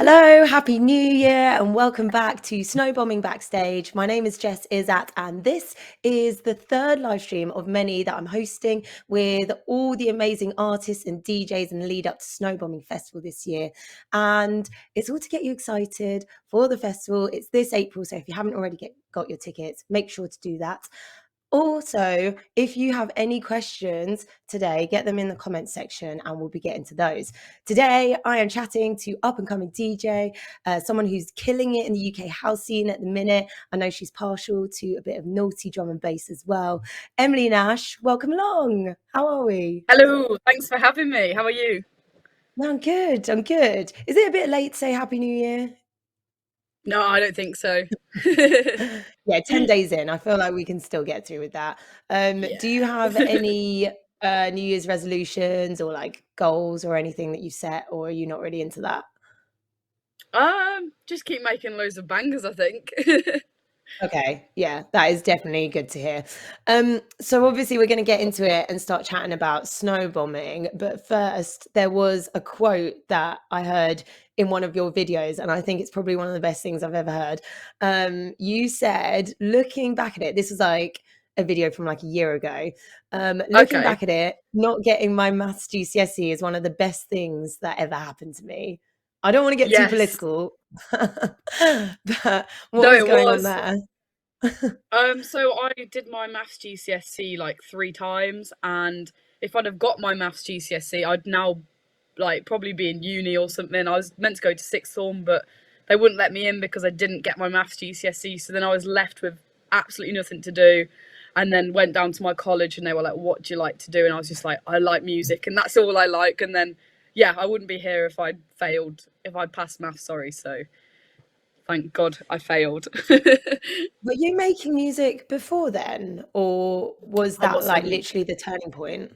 Hello, happy new year, and welcome back to Snowbombing Backstage. My name is Jess Iszatt, and this is the third live stream of many that I'm hosting with all the amazing artists and DJs in the lead up to Snowbombing Festival this year. And it's all to get you excited for the festival. It's this April, so if you haven't already got your tickets, make sure to do that. Also, if you have any questions today, get them in the comments section and we'll be getting to those. Today, I am chatting to up-and-coming DJ, someone who's killing it in the UK house scene at the minute. I know she's partial to a bit of naughty drum and bass as well. Emily Nash, welcome along. How are we? Hello, thanks for having me. How are you? No, I'm good. Is it a bit late to say Happy New Year? No, I don't think so. Yeah, 10 days in. I feel like we can still get through with that. Do you have Yeah. any New Year's resolutions or like goals or anything that you set, or are you not really into that? Just keep making loads of bangers, I think. Okay, yeah, that is definitely good to hear. So obviously we're going to get into it and start chatting about snow bombing. But first, there was a quote that I heard in one of your videos, and I think it's probably one of the best things I've ever heard. You said, looking back at it, this was like a video from like a year ago. Looking Okay. back at it, not getting my maths GCSE is one of the best things that ever happened to me. I don't want to get too Yes. political, but what No, was it going on was. there? So I did my maths GCSE like 3 times, and if I'd have got my maths GCSE, I'd now like probably be in uni or something. I was meant to go to sixth form, but they wouldn't let me in because I didn't get my maths GCSE. So then I was left with absolutely nothing to do. And then went down to my college and they were like, "What do you like to do?" And I was just like, "I like music and that's all I like." And then yeah, I wouldn't be here if I'd failed, if I'd passed maths, sorry. So thank God I failed. Were you making music before then, or was I that like wasn't. literally the turning point?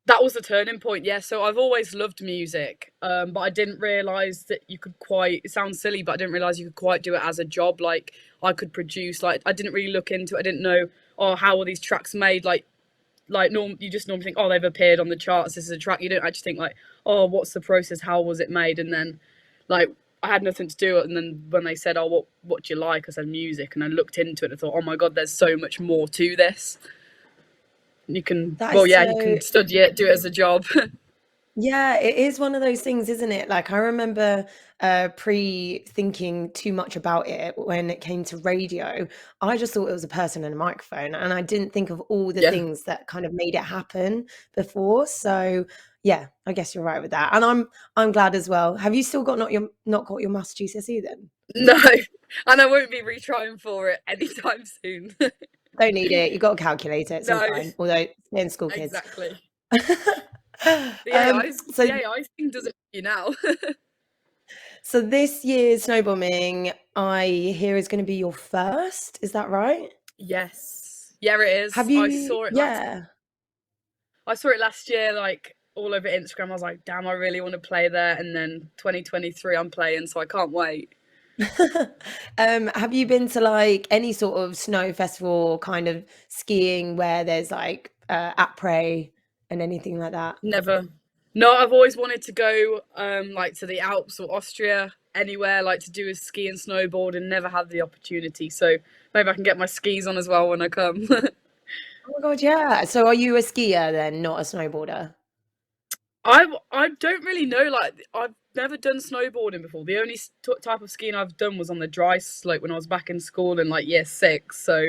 That was the turning point, yeah. So I've always loved music, but I didn't realize that you could quite. It sounds silly, but I didn't realize you could quite do it as a job. Like I could produce. Like I didn't really look into it. I didn't know. Oh, how are these tracks made? You just normally think, oh, they've appeared on the charts. This is a track. You don't actually think like, oh, what's the process? How was it made? And then, like, I had nothing to do. And then when they said, oh, what do you like? I said music, and I looked into it. And I thought, oh my god, there's so much more to this. You can, That well, is yeah, you so, can study it, do it as a job. yeah, it is one of those things, isn't it? Like I remember pre-thinking too much about it when it came to radio. I just thought it was a person and a microphone, and I didn't think of all the Yeah. things that kind of made it happen before. So yeah, I guess you're right with that. And I'm glad as well. Have you still got not got your maths GCSE then? No, and I won't be retrying for it anytime soon. Don't need it. You got a calculator. It's all No, fine. Although stay in school, kids. exactly. The um, AI, so the AI thing does it for you now. so this year's snowbombing, I hear, is going to be your first. Is that right? Yes. Yeah, it Have is. you? Yeah. I saw it last year, like all over Instagram. I was like, damn, I really want to play there. And then 2023, I'm playing, so I can't wait. Have you been to like any sort of snow festival kind of skiing where there's like après and anything like that? Never. No, I've always wanted to go, like to the Alps or Austria, anywhere, like to do a ski and snowboard, and never had the opportunity. So maybe I can get my skis on as well when I come. Oh my God, yeah. So are you a skier then, not a snowboarder? I don't really know. Like I've never done snowboarding before. The only type of skiing I've done was on the dry slope when I was back in school in like year six. So,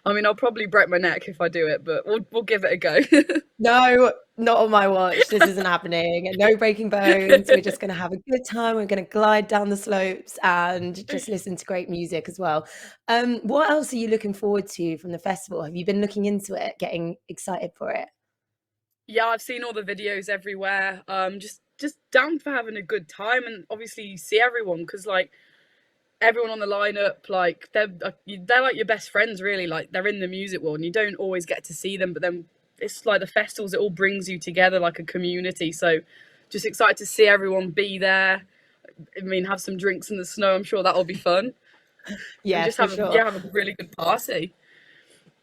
I mean, I'll probably break my neck if I do it, but we'll give it a go. No, not on my watch. This isn't happening. No breaking bones. We're just going to have a good time. We're going to glide down the slopes and just listen to great music as well. What else are you looking forward to from the festival? Have you been looking into it, getting excited for it? Yeah, I've seen all the videos everywhere. Just down for having a good time, and obviously you see everyone because like everyone on the lineup, like they're like your best friends, really. Like they're in the music world, and you don't always get to see them, but then it's like the festivals. It all brings you together like a community. So, just excited to see everyone be there. I mean, have some drinks in the snow. I'm sure that'll be fun, and Yeah, just for have a sure. yeah, have a really good party.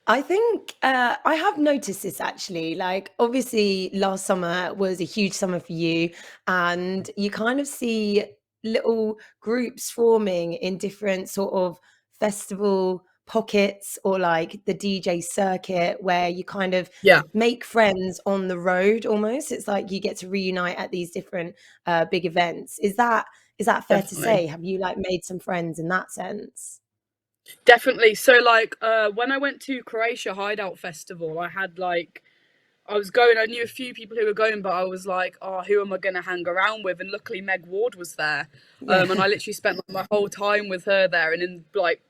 I think I have noticed this actually. Like, obviously, last summer was a huge summer for you, and you kind of see little groups forming in different sort of festival pockets or like the DJ circuit where you kind of Yeah, make friends on the road almost. It's like you get to reunite at these different big events. Is that fair to definitely. say? Have you like made some friends in that sense? Definitely. So like when I went to Croatia Hideout Festival, I was going, I knew a few people who were going, but I was like, oh, who am I going to hang around with? And luckily Meg Ward was there. Yeah. And I literally spent like, my whole time with her there. And then, like,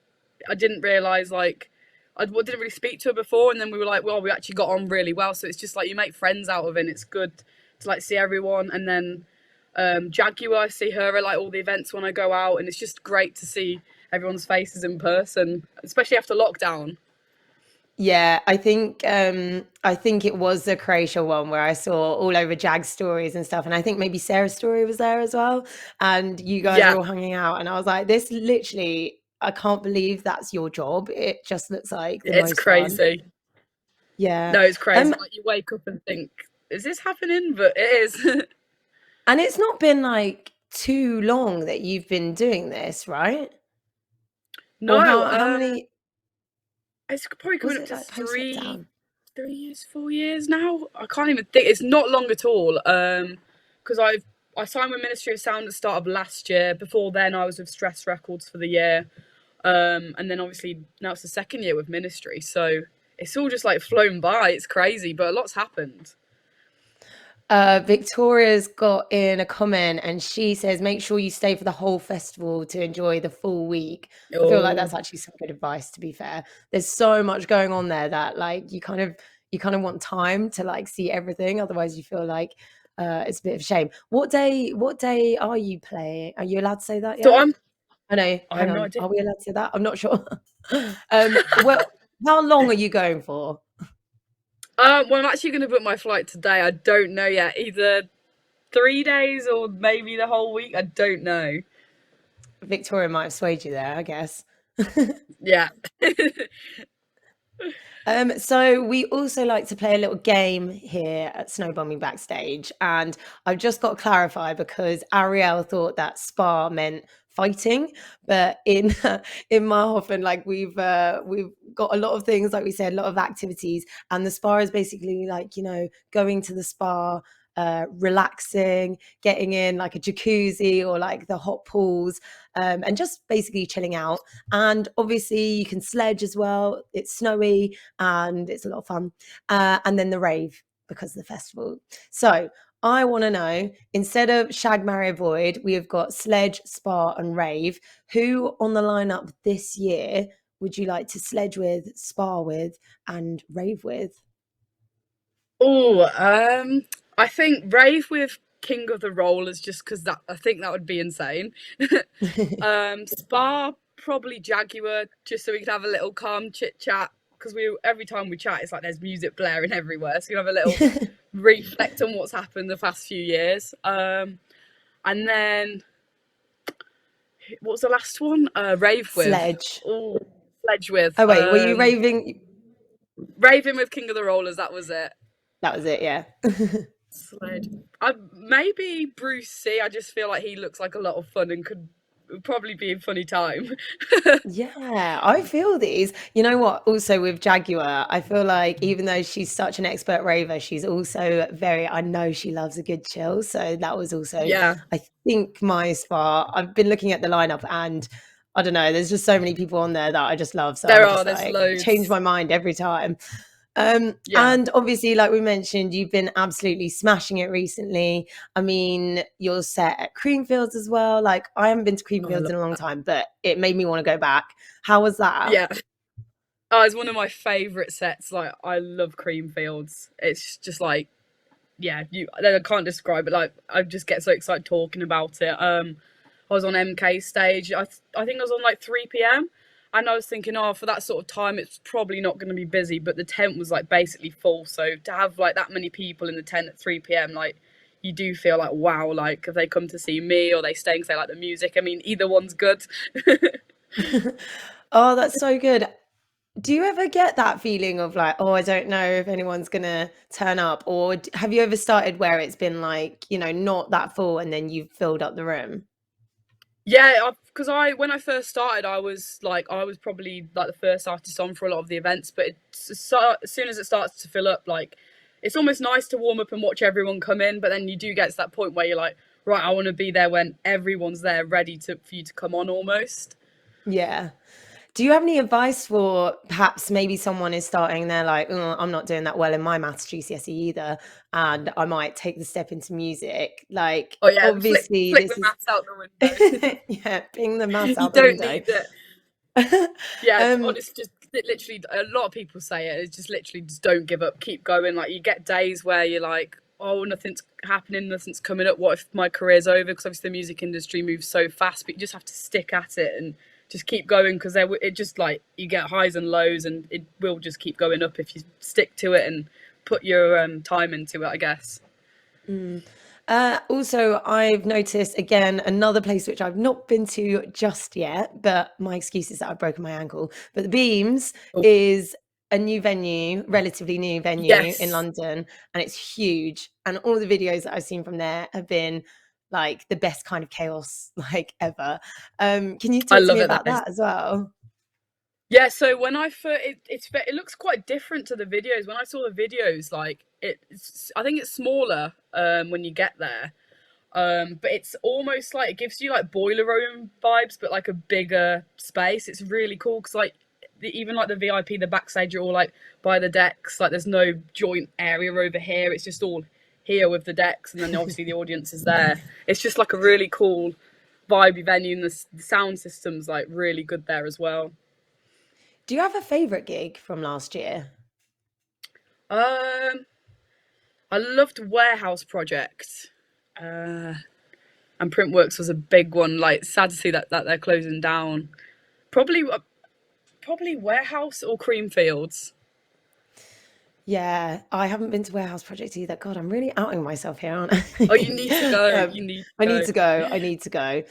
I didn't realise, like, I didn't really speak to her before. And then we were like, well, we actually got on really well. So it's just like you make friends out of it. And it's good to, like, see everyone. And then Jaguar, I see her at, like, all the events when I go out. And it's just great to see everyone's faces in person, especially after lockdown. Yeah, I think it was the Croatia one where I saw all over Jag's stories and stuff, and I think maybe Sarah's story was there as well, and you guys Yeah, were all hanging out, and I was like, this literally, I can't believe that's your job. It just looks like the it's most fun. crazy. Yeah. No, it's crazy. Um, Like you wake up and think, is this happening? But it is. and it's not been like too long that you've been doing this, right? Or No, how many it's probably was coming up it to like post three, lockdown? 3 years, 4 years now. I can't even think. It's not long at all. Because I signed with Ministry of Sound at the start of last year. Before then, I was with Stress Records for the year. And then obviously now it's the second year with Ministry. So it's all just like flown by. It's crazy, but a lot's happened. Victoria's got in a comment and she says, make sure you stay for the whole festival to enjoy the full week. I feel like Oh, that's actually some good advice, to be fair. There's so much going on there that like you kind of want time to like see everything. Otherwise you feel like it's a bit of a shame. What day are you playing? Are you allowed to say that so yet? I know, I hang have no on. idea. Are we allowed to say that? I'm not sure. Well, how long are you going for? Well, I'm actually going to book my flight today. I don't know yet. Either 3 days or maybe the whole week. I don't know. Victoria might have swayed you there, I guess. Yeah. So we also like to play a little game here at Snowbombing Backstage, and I've just got to clarify because Ariel thought that spa meant fighting, but in in Marhofen, like we've got a lot of things, like we said, a lot of activities, and the spa is basically like going to the spa. Relaxing, getting in like a jacuzzi or like the hot pools, and just basically chilling out. And obviously, you can sledge as well. It's snowy, and it's a lot of fun. And then the rave because of the festival. So I want to know, instead of Shag, Marry, Avoid, we have got Sledge, Spa, and Rave. Who on the lineup this year would you like to sledge with, spa with, and rave with? Oh, I think rave with King of the Rollers just because that I think that would be insane. Spa probably Jaguar just so we can have a little calm chit chat because we every time we chat it's like there's music blaring everywhere so we can have a little reflect on what's happened the past few years. And then what was the last one? Rave with. Sledge. Oh, sledge with. Oh wait, were you raving? Raving with King of the Rollers. That was it. That was it, yeah. Sled. Maybe Bruce C. I just feel like he looks like a lot of fun and could probably be a funny time. Yeah, I feel these. You know what? Also with Jaguar, I feel like even though she's such an expert raver, she's also I know she loves a good chill. So that was also, Yeah, I think, my spa. I've been looking at the lineup and I don't know, there's just so many people on there that I just love. So there I'm are. just There's like, change loads. my mind every time. Yeah. And obviously, like we mentioned, you've been absolutely smashing it recently. I mean, you're set at Creamfields as well. Like, I haven't been to Oh, I Creamfields love in a long that. time, but it made me want to go back. How was that? Yeah. Oh, it's one of my favourite sets. Like, I love Creamfields. It's just like, yeah, I can't describe it. Like, I just get so excited talking about it. I was on MK stage. I think I was on like 3 p.m. And I was thinking, oh, for that sort of time, it's probably not going to be busy. But the tent was like basically full. So to have like that many people in the tent at 3 p.m., like you do feel like, wow, like if they come to see me or they stay because they like the music. I mean, either one's good. Oh, that's so good. Do you ever get that feeling of like, oh, I don't know if anyone's gonna turn up? Or have you ever started where it's been like, not that full and then you've filled up the room? Yeah, because when I first started, I was probably like the first artist on for a lot of the events. But as soon as it starts to fill up, like it's almost nice to warm up and watch everyone come in. But then you do get to that point where you're like, right, I want to be there when everyone's there, ready for you to come on almost. Yeah. Do you have any advice for perhaps maybe someone is starting, they're like, "Oh, I'm not doing that well in my maths GCSE either, and I might take the step into music." Like, Oh yeah, obviously, flick this the is maths out the window. yeah, ping the maths You out the don't window. need it. Yeah, Um, honestly, just literally, a lot of people say it. It's just literally just don't give up, keep going. Like you get days where you're like, oh, nothing's happening, nothing's coming up. What if my career's over? Because obviously the music industry moves so fast, but you just have to stick at it and just keep going because it just like you get highs and lows, and it will just keep going up if you stick to it and put your time into it, I guess. mm. Also, I've noticed again another place which I've not been to just yet, but my excuse is that I've broken my ankle. But the Beams Oh, is a new venue, relatively new venue in yes, London, and it's huge. And all the videos that I've seen from there have been like the best kind of chaos like ever. Can you I talk to me love it. That about is. that as well? Yeah, so when I first, it looks quite different to the videos. When I saw the videos, like I think it's smaller when you get there, but it's almost like it gives you like boiler room vibes, but like a bigger space. It's really cool because like even like the VIP, the backstage, you're all like by the decks. Like there's no joint area over here. It's just all here with the decks, and then obviously the audience is there. It's just like a really cool vibey venue, and the sound system's like really good there as well. Do you have a favorite gig from last year? Um, I loved Warehouse Project, uh, and Printworks was a big one. Like, sad to see that they're closing down. Probably, probably Warehouse or Creamfields. Yeah, I haven't been to Warehouse Project either. God, I'm really outing myself here, aren't Oh, you I? need to go. You need I to need go. to go. I need to go.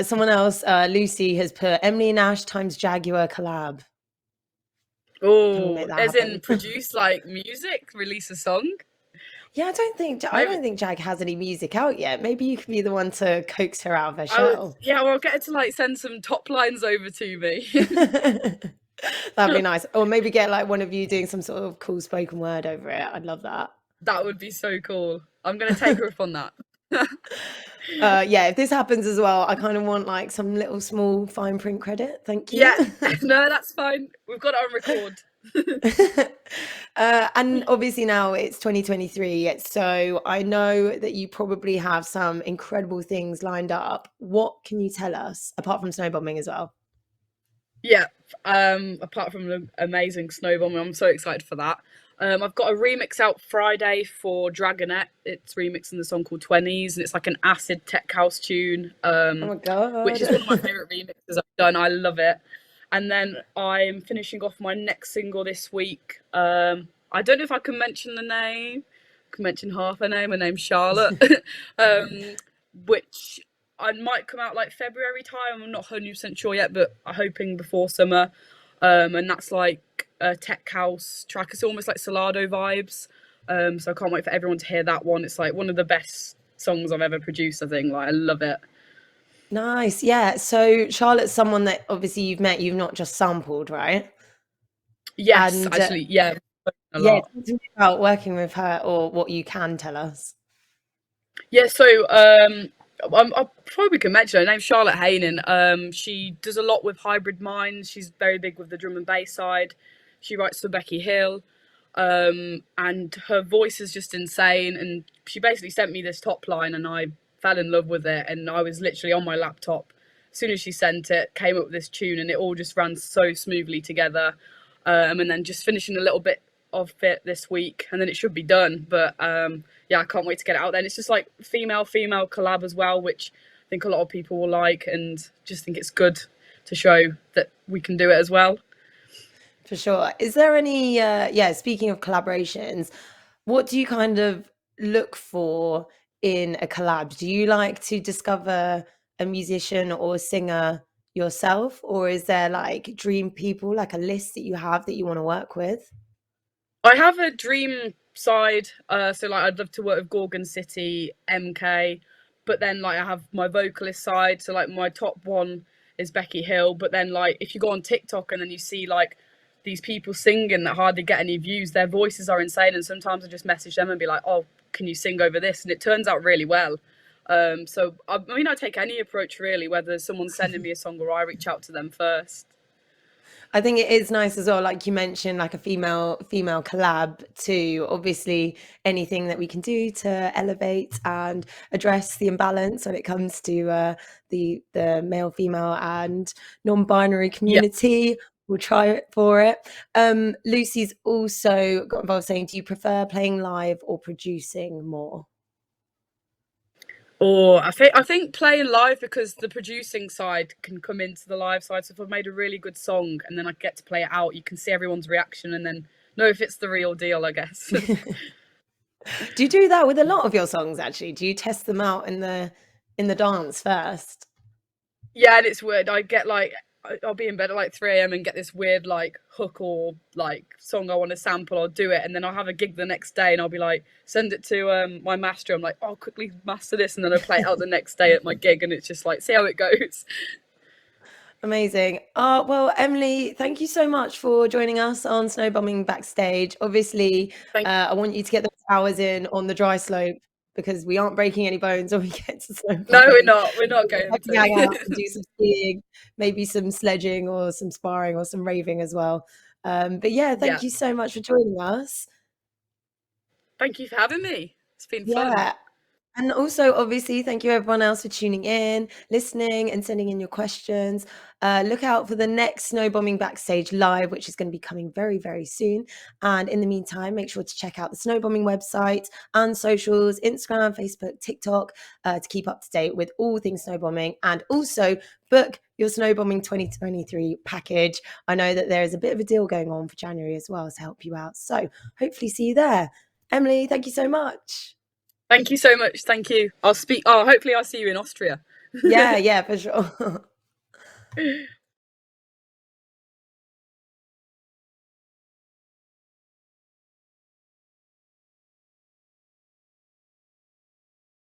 Someone else, Lucy, has put Emily Nash times Jaguar collab. Can we make Oh, that as in happen? produce like music, release a song. Yeah, I Maybe don't think Jag has any music out yet. Maybe you could be the one to coax her out of her I would. shell. Yeah, well, I'll get her to like send some top lines over to me. That'd be nice. Or maybe get like one of you doing some sort of cool spoken word over it. I'd love that. That would be so cool. I'm gonna take her up on that. Yeah, if this happens as well, I kind of want like some little small fine print credit. Thank you. Yeah, no, that's fine. We've got it on record. And obviously now it's 2023, so I know that you probably have some incredible things lined up. What can you tell us apart from snowbombing as well? Yeah, apart from the amazing Snowbombing, I'm so excited for that. I've got a remix out Friday for Dragonette. It's remixing the song called 20s, and it's like an acid tech house tune, Oh my which God. is one of my favourite remixes I've done. I love it. And then I'm finishing off my next single this week. I don't know if I can mention the name. I can mention half her name. Her name's Charlotte, um, which I might come out like February time. I'm not 100% sure yet, but I'm hoping before summer. And that's like a tech house track. It's almost like Solado vibes. So I can't wait for everyone to hear that one. It's like one of the best songs I've ever produced, I think. Like I love it. Nice. Yeah. So Charlotte's someone that obviously you've met, you've not just sampled, right? Yes, And actually, yeah, a yeah, lot. talk to me about working with her or what you can tell us. Yeah, so I probably can mention her name's Charlotte Haynen. She does a lot with Hybrid Minds. She's very big with the drum and bass side. She writes for Becky Hill, and her voice is just insane. And she basically sent me this top line, and I fell in love with it. And I was literally on my laptop as soon as she sent it, came up with this tune, and it all just ran so smoothly together. And then just finishing a little bit of it this week, and then it should be done. But yeah, I can't wait to get it out there. And it's just like female collab as well, which I think a lot of people will like, and just think it's good to show that we can do it as well. For sure. Is there any, yeah, speaking of collaborations, what do you kind of look for in a collab? Do you like to discover a musician or a singer yourself, or is there like dream people, like a list that you have that you want to work with? I have a dream side, so like I'd love to work with Gorgon City, MK, but then like I have my vocalist side. So like my top one is Becky Hill, but then like if you go on TikTok and then you see like these people singing that hardly get any views, their voices are insane, and sometimes I just message them and be like, oh, can you sing over this? And it turns out really well. So I mean, I take any approach really, whether someone's sending me a song or I reach out to them first. I think it is nice as well, like you mentioned, like a female collab too. Obviously, anything that we can do to elevate and address the imbalance when it comes to the male, female, and non-binary Yeah. community, we'll try it for it. Lucy's also got involved saying, do you prefer playing live or producing more? Or I think playing live, because the producing side can come into the live side. So if I've made a really good song and then I get to play it out, you can see everyone's reaction and then know if it's the real deal, I guess. Do you do that with a lot of your songs actually? Do you test them out in the dance first? Yeah, and it's weird. I get like I'll be in bed at like 3 a.m. and get this weird like hook or like song I want to sample. I'll do it, and then I'll have a gig the next day, and I'll be like, send it to my master. I'm like, oh, quickly master this, and then I play it out the next day at my gig, and it's just like, see how it goes. Amazing. Well, Emily, thank you so much for joining us on Snowbombing Backstage. Obviously, Thank I want you to get those hours in on the dry slope because we aren't breaking any bones when we get to No, we're snowbombing. not. We're not going Have to hang out and to. do some skiing, maybe some sledging or some sparring or some raving as well. But yeah, Yeah. thank you so much for joining us. Thank you for having me. It's been fun. Yeah. And also, obviously, thank you everyone else for tuning in, listening, and sending in your questions. Look out for the next Snowbombing Backstage live, which is going to be coming very, very soon. And in the meantime, make sure to check out the Snowbombing website and socials, Instagram, Facebook, TikTok, to keep up to date with all things snowbombing. And also book your Snowbombing 2023 package. I know that there is a bit of a deal going on for January as well to help you out. So hopefully see you there. Emily, thank you so much. Thank you so much. Thank you. I'll speak. Oh, hopefully I'll see you in Austria. Yeah, for sure.